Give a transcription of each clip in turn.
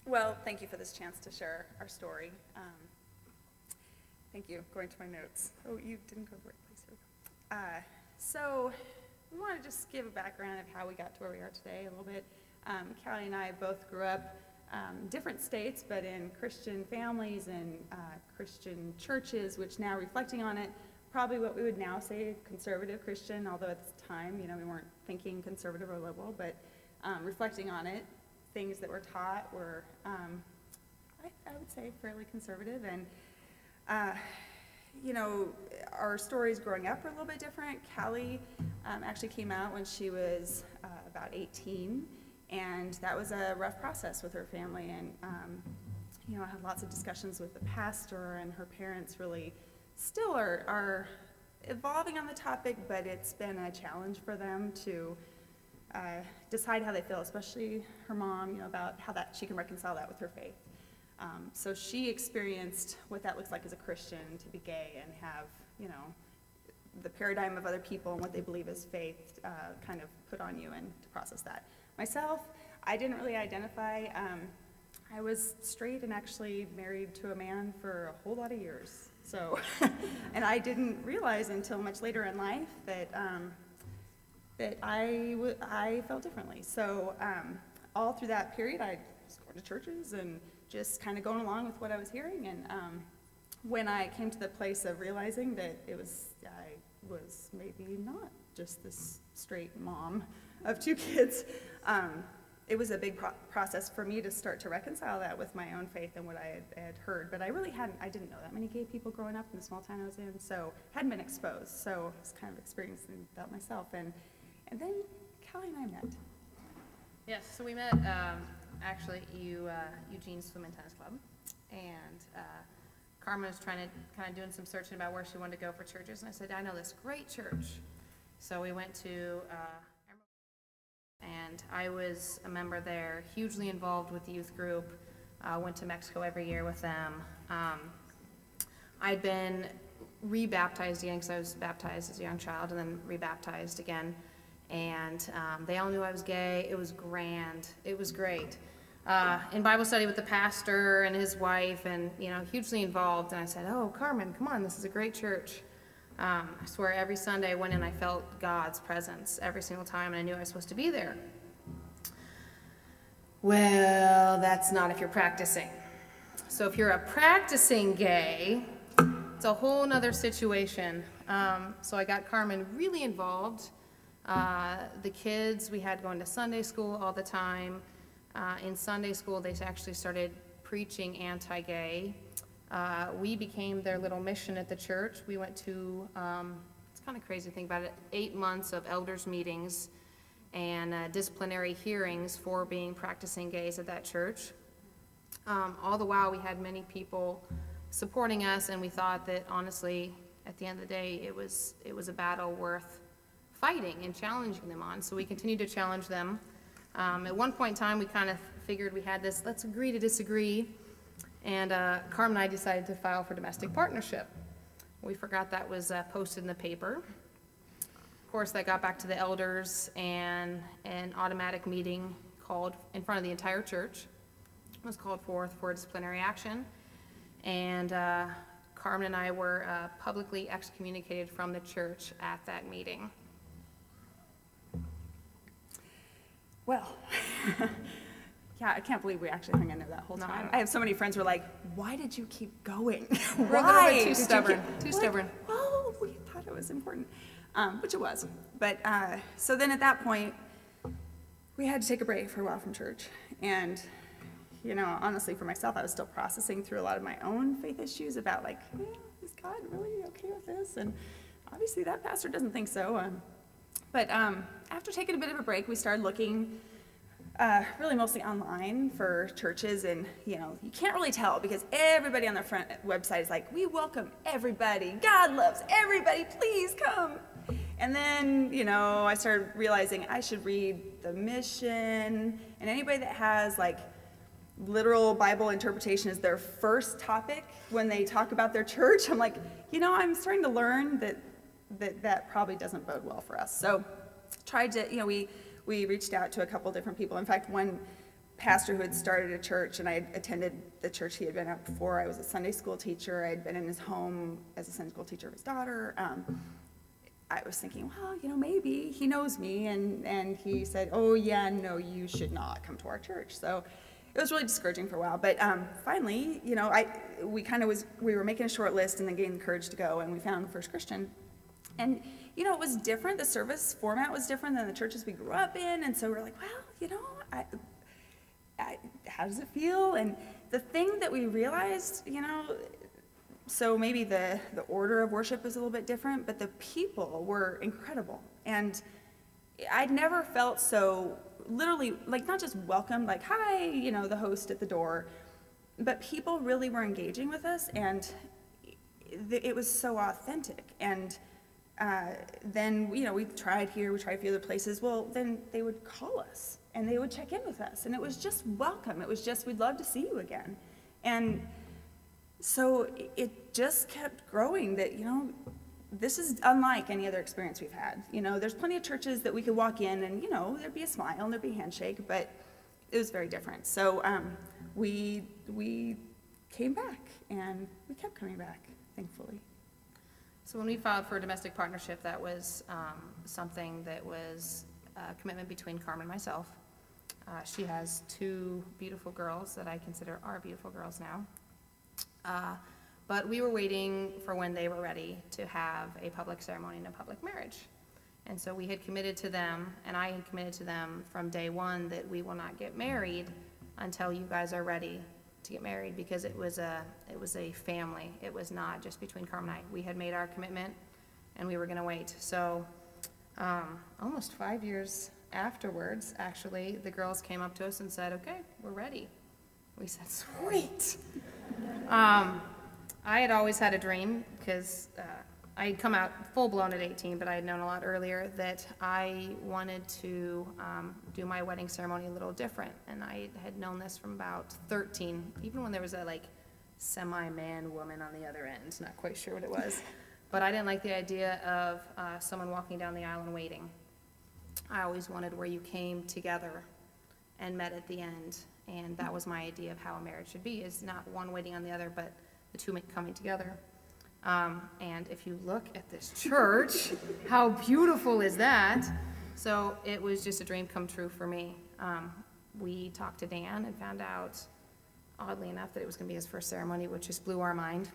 Well, thank you for this chance to share our story. Thank you. Going to my notes. Oh, you didn't go to the right place. Here we go. So we want to just give a background of how we got to where we are today a little bit. Callie and I both grew up different states, but in Christian families and Christian churches, which now reflecting on it, probably what we would now say conservative Christian, although at the time, we weren't thinking conservative or liberal, but reflecting on it, things that were taught were, I would say, fairly conservative. And, our stories growing up were a little bit different. Callie actually came out when she was about 18, and that was a rough process with her family. And, I had lots of discussions with the pastor, and her parents really still are evolving on the topic, but it's been a challenge for them to decide how they feel, especially her mom, about how that she can reconcile that with her faith. So she experienced what that looks like as a Christian, to be gay and have, the paradigm of other people and what they believe is faith kind of put on you, and to process that. Myself, I didn't really identify. I was straight and actually married to a man for a whole lot of years. So, and I didn't realize until much later in life that that I felt differently. So all through that period, I was going to churches and just kind of going along with what I was hearing. And when I came to the place of realizing that I was maybe not just this straight mom of 2 kids, it was a big process for me to start to reconcile that with my own faith and what I had heard. But I didn't know that many gay people growing up in the small town I was in, so hadn't been exposed. So I was kind of experiencing that myself. And then Callie and I met. Yes, so we met actually at Eugene Swim and Tennis Club. And Carmen was trying to kind of doing some searching about where she wanted to go for churches. And I said, I know this great church. So we went to and I was a member there, hugely involved with the youth group, went to Mexico every year with them. I'd been rebaptized again because I was baptized as a young child and then rebaptized again. And they all knew I was gay. It was grand. It was great. In Bible study with the pastor and his wife, and hugely involved. And I said, oh, Carmen, come on, this is a great church. I swear every Sunday I went in, I felt God's presence every single time, and I knew I was supposed to be there. Well, that's not if you're practicing. So if you're a practicing gay, it's a whole nother situation. So I got Carmen really involved. The kids, we had going to Sunday school all the time. In Sunday school, they actually started preaching anti-gay. We became their little mission at the church. We went to, it's kind of crazy to think about it, 8 months of elders meetings and disciplinary hearings for being practicing gays at that church. All the while, we had many people supporting us, and we thought that, honestly, at the end of the day, it was a battle worth fighting and challenging them on. So we continued to challenge them. At one point in time, we kind of figured we had this, let's agree to disagree. And Carmen and I decided to file for domestic partnership. We forgot that was posted in the paper. Of course, that got back to the elders, and an automatic meeting called in front of the entire church was called forth for disciplinary action. And Carmen and I were publicly excommunicated from the church at that meeting. Well, yeah, I can't believe we actually hung in there that whole time. I have so many friends who are like, why did you keep going? We're a little bit too stubborn. Stubborn. Oh, we thought it was important, which it was. But so then at that point, we had to take a break for a while from church. And, honestly, for myself, I was still processing through a lot of my own faith issues about is God really okay with this? And obviously that pastor doesn't think so. But after taking a bit of a break, we started looking really mostly online for churches, and you can't really tell because everybody on their front website is like, we welcome everybody, God loves everybody, please come. And then I started realizing I should read the mission, and anybody that has literal Bible interpretation as their first topic when they talk about their church, I'm like, I'm starting to learn that probably doesn't bode well for us. So tried to, we reached out to a couple different people. In fact, one pastor who had started a church, and I had attended the church he had been at before. I was a Sunday school teacher. I had been in his home as a Sunday school teacher of his daughter. I was thinking, well, maybe he knows me, and he said, oh yeah, no, you should not come to our church. So it was really discouraging for a while, but finally, we were making a short list and then getting the courage to go, and we found First Christian. And, it was different. The service format was different than the churches we grew up in, and so we're like, well, how does it feel? And the thing that we realized, so maybe the order of worship was a little bit different, but the people were incredible. And I'd never felt so literally, like, not just welcomed, like, hi, the host at the door, but people really were engaging with us, and it was so authentic. And then, we tried here, we tried a few other places. Well, then they would call us, and they would check in with us, and it was just welcome. It was just, we'd love to see you again. And so it just kept growing that, this is unlike any other experience we've had. There's plenty of churches that we could walk in and, there'd be a smile and there'd be a handshake, but it was very different. So we came back, and we kept coming back, thankfully. So when we filed for a domestic partnership, that was something that was a commitment between Carmen and myself. She has 2 beautiful girls that I consider are beautiful girls now. But we were waiting for when they were ready to have a public ceremony and a public marriage. And so we had committed to them, and I had committed to them from day one, that we will not get married until you guys are ready to get married, because it was a family. It was not just between Carmen and I. We had made our commitment, and we were going to wait. So almost 5 years afterwards, actually, the girls came up to us and said, okay, we're ready. We said, sweet. I had always had a dream, because I had come out full-blown at 18, but I had known a lot earlier, that I wanted to do my wedding ceremony a little different. And I had known this from about 13, even when there was a semi-man woman on the other end, not quite sure what it was. But I didn't like the idea of someone walking down the aisle and waiting. I always wanted where you came together and met at the end. And that was my idea of how a marriage should be, is not one waiting on the other, but the 2 coming together. And if you look at this church, how beautiful is that? So it was just a dream come true for me. We talked to Dan and found out, oddly enough, that it was going to be his first ceremony, which just blew our mind.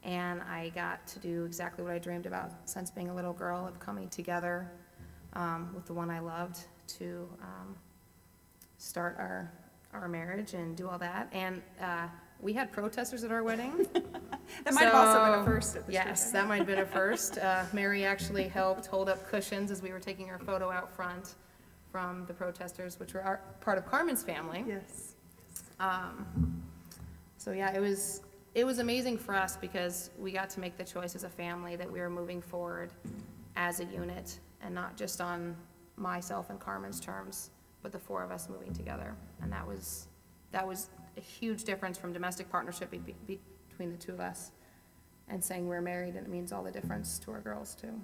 And I got to do exactly what I dreamed about since being a little girl, of coming together with the one I loved to start our marriage and do all that. And we had protesters at our wedding. That might have also been a first at this church. Yes, that might have been a first. Mary actually helped hold up cushions as we were taking our photo out front from the protesters, which were part of Carmen's family. Yes. So yeah, it was amazing for us, because we got to make the choice as a family that we were moving forward as a unit, and not just on myself and Carmen's terms, but the 4 of us moving together. And that was a huge difference from domestic partnership between the 2 of us, and saying we're married, and it means all the difference to our girls too.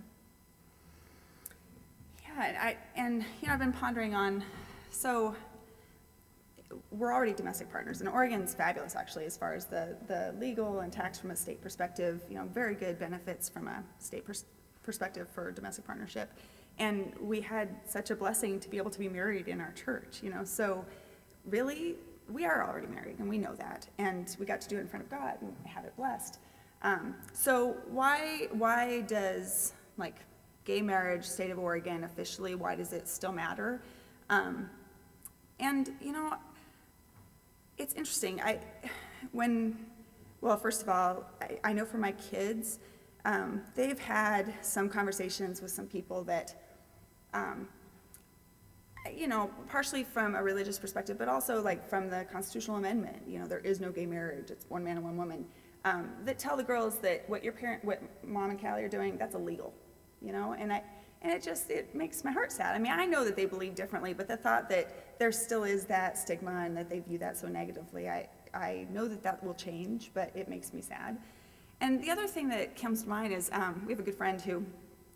Yeah, I've been pondering on, so we're already domestic partners, and Oregon's fabulous, actually, as far as the legal and tax from a state perspective. Very good benefits from a state perspective for domestic partnership. And we had such a blessing to be able to be married in our church, so really, we are already married, and we know that, and we got to do it in front of God and have it blessed. So why does, gay marriage, state of Oregon, officially, why does it still matter? And it's interesting. First of all, I know for my kids, they've had some conversations with some people that, partially from a religious perspective, but also from the constitutional amendment, there is no gay marriage, it's one man and one woman, that tell the girls that what Mom and Calli are doing, that's illegal, and it makes my heart sad. I mean, I know that they believe differently, but the thought that there still is that stigma and that they view that so negatively, I know that will change, but it makes me sad. And the other thing that comes to mind is we have a good friend who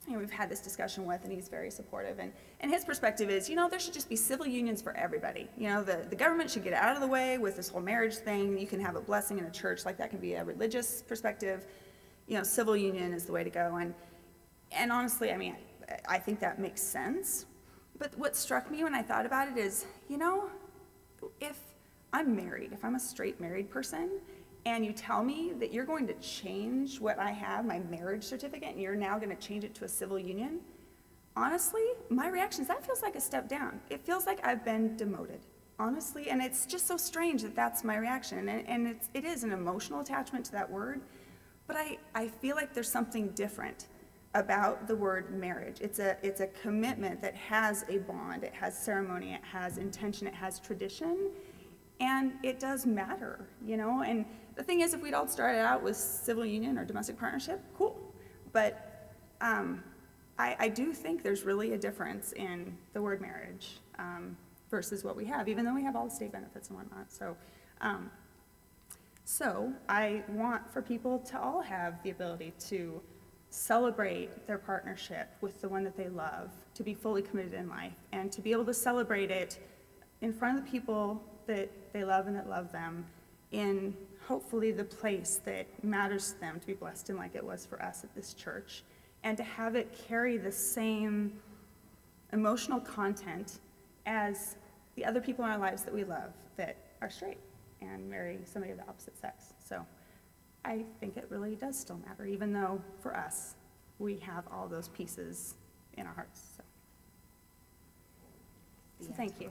we've had this discussion with, and he's very supportive. And his perspective is, there should just be civil unions for everybody. The government should get out of the way with this whole marriage thing. You can have a blessing in a church, like that can be a religious perspective. Civil union is the way to go. And honestly, I think that makes sense. But what struck me when I thought about it is, if I'm married, if I'm a straight married person, and you tell me that you're going to change what I have, my marriage certificate, and you're now going to change it to a civil union, honestly, my reaction is that feels like a step down. It feels like I've been demoted, honestly, and it's just so strange that that's my reaction. And it is an emotional attachment to that word, but I feel like there's something different about the word marriage. It's a commitment that has a bond, it has ceremony, it has intention, it has tradition, and it does matter, and the thing is, if we'd all started out with civil union or domestic partnership, cool. But I do think there's really a difference in the word marriage versus what we have, even though we have all the state benefits and whatnot. So I want for people to all have the ability to celebrate their partnership with the one that they love, to be fully committed in life, and to be able to celebrate it in front of the people that they love and that love them, in hopefully the place that matters to them, to be blessed in like it was for us at this church, and to have it carry the same emotional content as the other people in our lives that we love that are straight and marry somebody of the opposite sex. So I think it really does still matter, even though for us, we have all those pieces in our hearts. So thank you.